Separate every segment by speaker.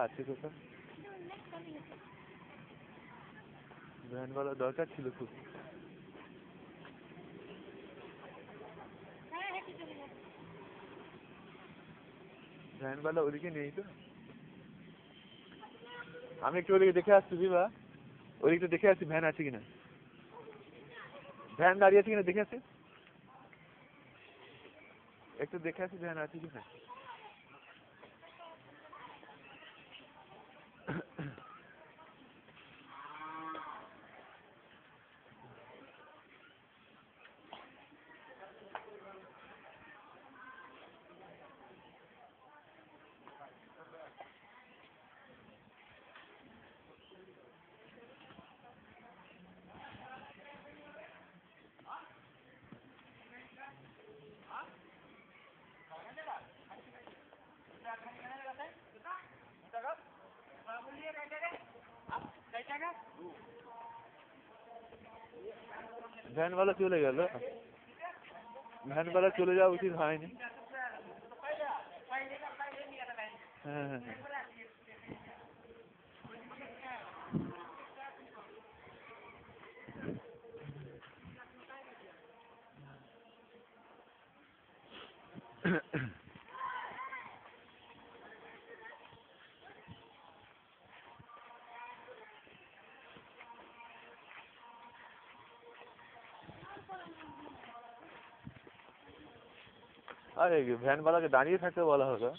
Speaker 1: আছে কোথাও ভ্যানওয়ালা দরকার ছিল খুব। ভ্যানওয়ালা ওদিকে নেই তো, আমি একটু ওদিকে দেখে আসছি বিভা, ওদিকটা দেখে আসছি ভ্যান আছে কিনা, ভ্যান দাঁড়িয়ে আছে কিনা দেখে আসছি, একটু দেখে আসি ভ্যান আছে কিনা। ভ্যানওয়ালা চলে গেল, ভ্যানওয়ালা চলে যাওয়া উচিত হয়নি। হ্যাঁ হ্যাঁ আরে ভ্যানওয়ালাকে দাঁড়িয়ে থাকতে বলা হলো।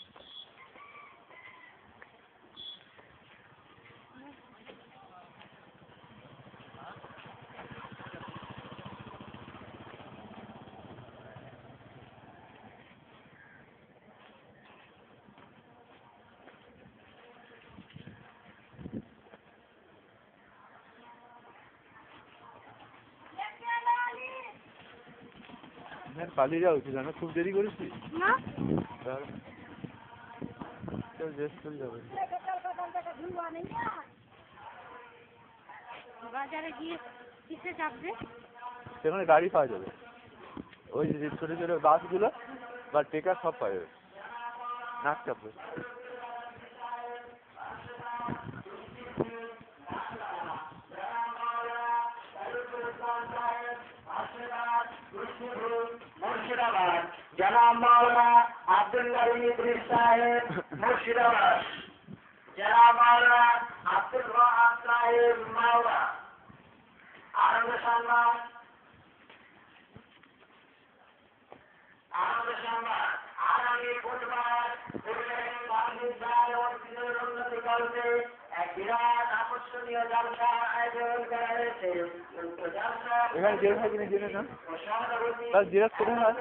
Speaker 1: ভ্যান পালিয়ে যাওয়া উচিত না, খুব দেরি করেছি না, চলে যাবে।
Speaker 2: বাজারে গিয়ে কিসে চাপবে?
Speaker 1: সেখানে গাড়ি পাওয়া যাবে, ওই যে ছোট ছোট বাসগুলো বা টেকার সব পাওয়া যাবে, নাক চাপবে।
Speaker 3: মুর্শিদাবাদ জনাব মাওলানা আব্দুল্লাহ ইদ্রিস সাহেব, মুর্শিদাবাদ জনাব মাওলানা আব্দুল ওয়াহাব সাহেব মাওলা। আনন্দ সংবাদ আগামী বুধবার উন্নতি করতে এক বিরাট আকর্ষণীয় জলসা আয়োজন করা হয়েছে।
Speaker 1: এখানে জেরক্স হয় কিনা জেনে না, তার জেরক্স কোথায় হয়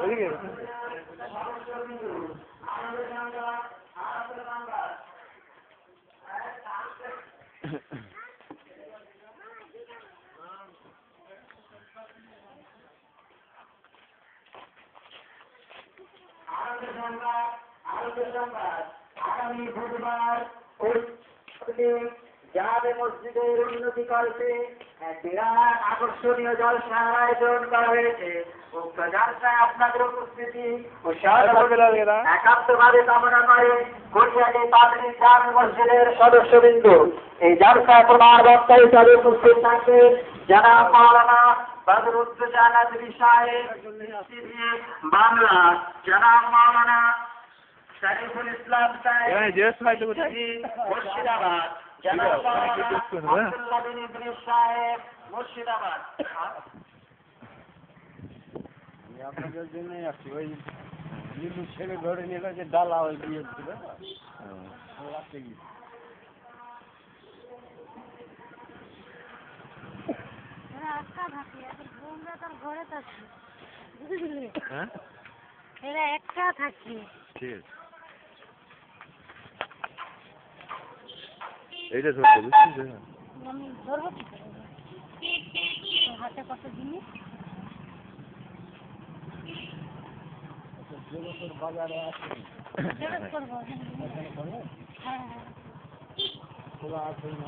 Speaker 1: ওইদিকে।
Speaker 3: আগামী বুধবার জামে মসজিদের উন্নতি কল্পে এক বিরাট আকর্ষণীয় জলসার আয়োজন করা হয়েছে। উক্ত জলসায় আপনাদের উপস্থিতি ও একান্তভাবে কামনা করে কটিয়াদি পাবলিক জামে মসজিদের সদস্যবৃন্দ। এই জলসায় প্রধান বক্তা হিসাবে উপস্থিত থাকবেন জনাব মাওলানা বদরুদ্দোজা নদভী সাহেব বাংলা, জনাব মাওলানা শরীফুল ইসলাম সাহেব মুর্শিদাবাদ, জনাব মাওলানা আব্দুল্লাহ ইদ্রিস সাহেব মুর্শিদাবাদ।
Speaker 4: আপনাদের জন্যই আসছি, ওই লিলু ছেলে ধরে নিল যে ডালা ওই দিয়ে ছিল রাখতে গিয়ে।
Speaker 2: একটা থাকে বোমরা তার ঘরে থাকে, বুঝলি? এরা একটা থাকে।
Speaker 1: ঠিক আছে, এইটা ধরতে বুঝছিস?
Speaker 2: আমি ধরবো কি করে? হাতে কত জিনিস
Speaker 4: বাজারে আছে,
Speaker 2: করবো। হ্যাঁ হ্যাঁ
Speaker 4: খোলা আছে না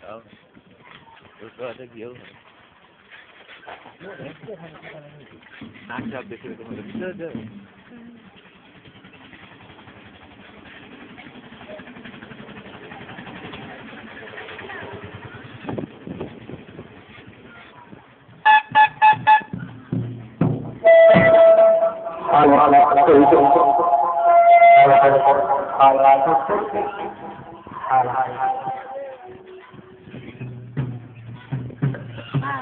Speaker 1: তাও ওর কথা গিয়েও না নাক চাপ দেখে তোমাদের বুঝতে পারছো?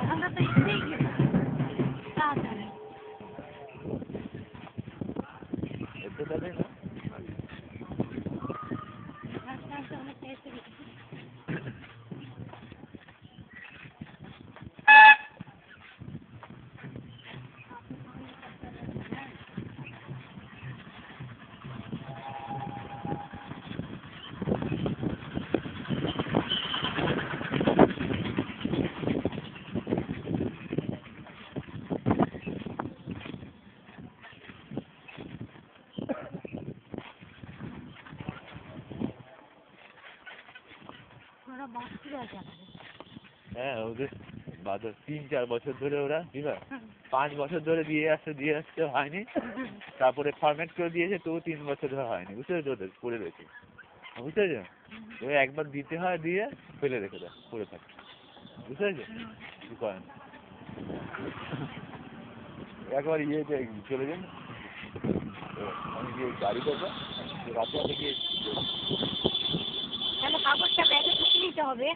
Speaker 2: আমরা তো এসেই গেছি তাড়াতাড়ি
Speaker 1: এতে তাহলে না
Speaker 2: আস্তে আস্তে অনেকটা এসে গেছি ওরা বাঁচতে আছে
Speaker 1: হ্যাঁ ওদের 3-4 বছর ধরে ওরা কিংবা 5 বছর ধরে দিয়ে আসছে হয়নি তারপরে ফরম্যাট করে দিয়েছে তো 3 বছর ধরে হয়নি বুঝতে পেরেছো ওদের পড়ে রয়েছে বুঝতে পেরেছো ওই একবার দিতে হয় দিয়ে ফেলে রেখে দেয় পড়ে থাকে বুঝতে পেরেছো কি করেন একবার ইয়েতে চলে যান আমি গিয়ে গাড়ি করবো রাতে আমি গিয়ে
Speaker 2: তাহলে কাগজটা ব্যাগে ঢুকিয়ে নিতে হবে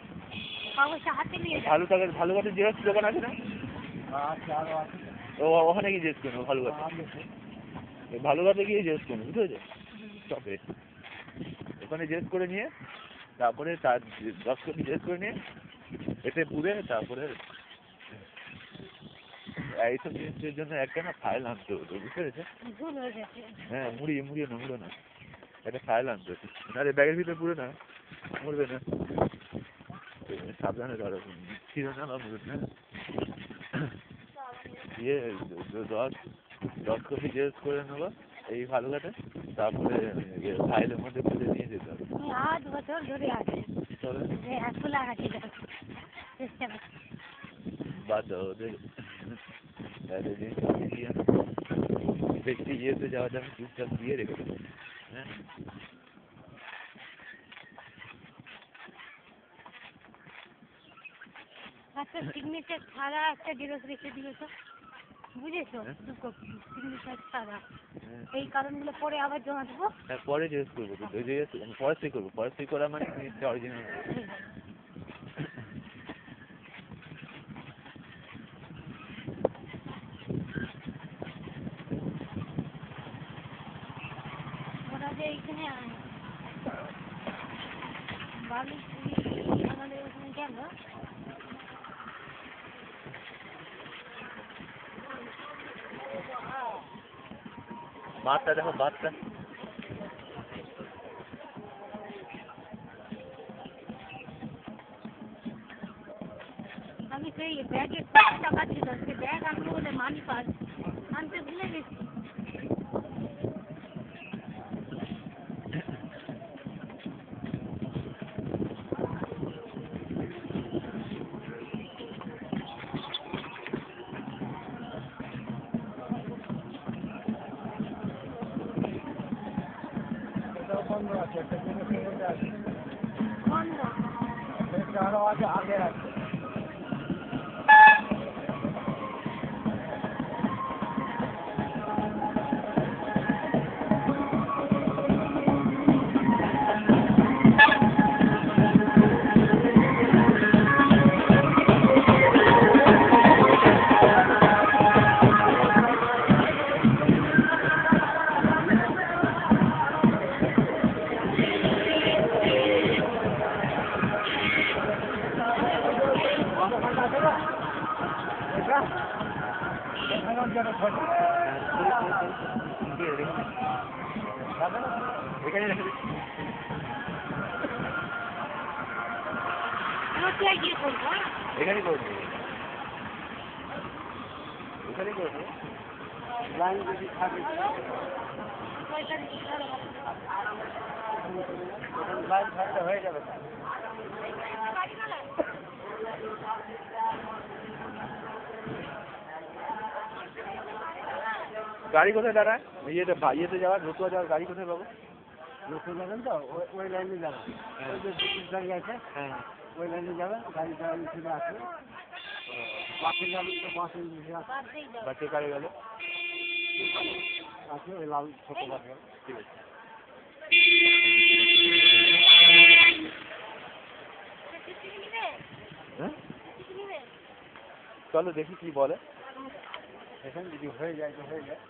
Speaker 2: কাগজটা হাতে নিয়ে যাও
Speaker 1: ভালো কাঠের জেরক্স দোকান আছে না ও ওখানে গিয়ে জেরক্স করবো ভালো কাঠে ভালো কাঠে গিয়ে জেরক্স করবো বুঝতে পেরেছো শপে ওখানে জেরক্স করে নিয়ে তারপরে তার 10 কপি জেরক্স করে নিয়ে এতে পুড়ে তারপরে এইসব জিনিসের জন্য একটা না ফাইল আনতে হতো বুঝতে পেরেছো
Speaker 2: ভুল হয়ে গেছে
Speaker 1: হ্যাঁ মুড়িয়ে নোংরো না একটা ফাইল আনতে হতো আরে ব্যাগের ভিতরে পুরো না মরবে না সাবধানে ধরো ছিল না বা মরবে না দিয়ে 10 কপি জেরক্স করে নেবো এই ভালো কাটে তারপরে ফাইলের মধ্যে পুড়ে নিয়ে যেতে হবে
Speaker 2: 8 বছর ধরে আছে
Speaker 1: তবে
Speaker 2: এত লাগাচ্ছি চেষ্টা করছি
Speaker 1: বাদ দাও ওদের ব্যক্তি ইয়েতে যাওয়া যাবে চুপচাপ দিয়ে রেখে দেবো হ্যাঁ
Speaker 2: আচ্ছা সিগনেচার ছাড়া একটা জেরক্স রেখে দিয়েছো বুঝেছো সিগনেচার ছাড়া এই কারণগুলো পরে আবার জমা দেবো
Speaker 1: হ্যাঁ পরে জেরক্স করবো পরে সই করবো পরে সই করা মানে অরিজিনাল
Speaker 2: ওরা যে এইখানে বালি আমাদের ওখানে গেল
Speaker 1: বাদটা দেখো বাদটা
Speaker 2: আমি সেই ব্যাগে টাকা ছিল সে ব্যাগ আনবো বলে মানি পাস আনতে ভুলে গেছি
Speaker 4: বন্ধ আছে একটা জিনিসের মধ্যে আছে
Speaker 2: বন্ধ
Speaker 4: আরো আগে আছে
Speaker 1: এখানে রেখে দিচ্ছি
Speaker 2: গিয়ে করবো
Speaker 1: এখানেই করবো এখানেই করবো
Speaker 4: লাইন যদি থাকে
Speaker 2: পয়সা দিতে
Speaker 4: লাইন থাকলে হয়ে যাবে
Speaker 1: গাড়ি কোথায় দাঁড়ায়? ইয়েতে যাওয়ার, রতুয়া যাওয়ার গাড়ি কোথায় পাবো?
Speaker 4: লোকে যাবেন তো ওই লাইনে যাবেন, ওই যে ব্রিটিশ গাড়ি আছে
Speaker 1: হ্যাঁ।
Speaker 4: ওই লাইনে যাবেন, গাড়িটা ছেড়ে আসবে, বাসে যাবেন তো বাসে আছে,
Speaker 1: বাচ্চা কারে গেল?
Speaker 4: আছে ওই লাল ছোট বাসে।
Speaker 1: ঠিক আছে। হ্যাঁ? চলো দেখি কি বলে।
Speaker 4: এখানে যদি হয়ে যায় তো হয়ে যায়।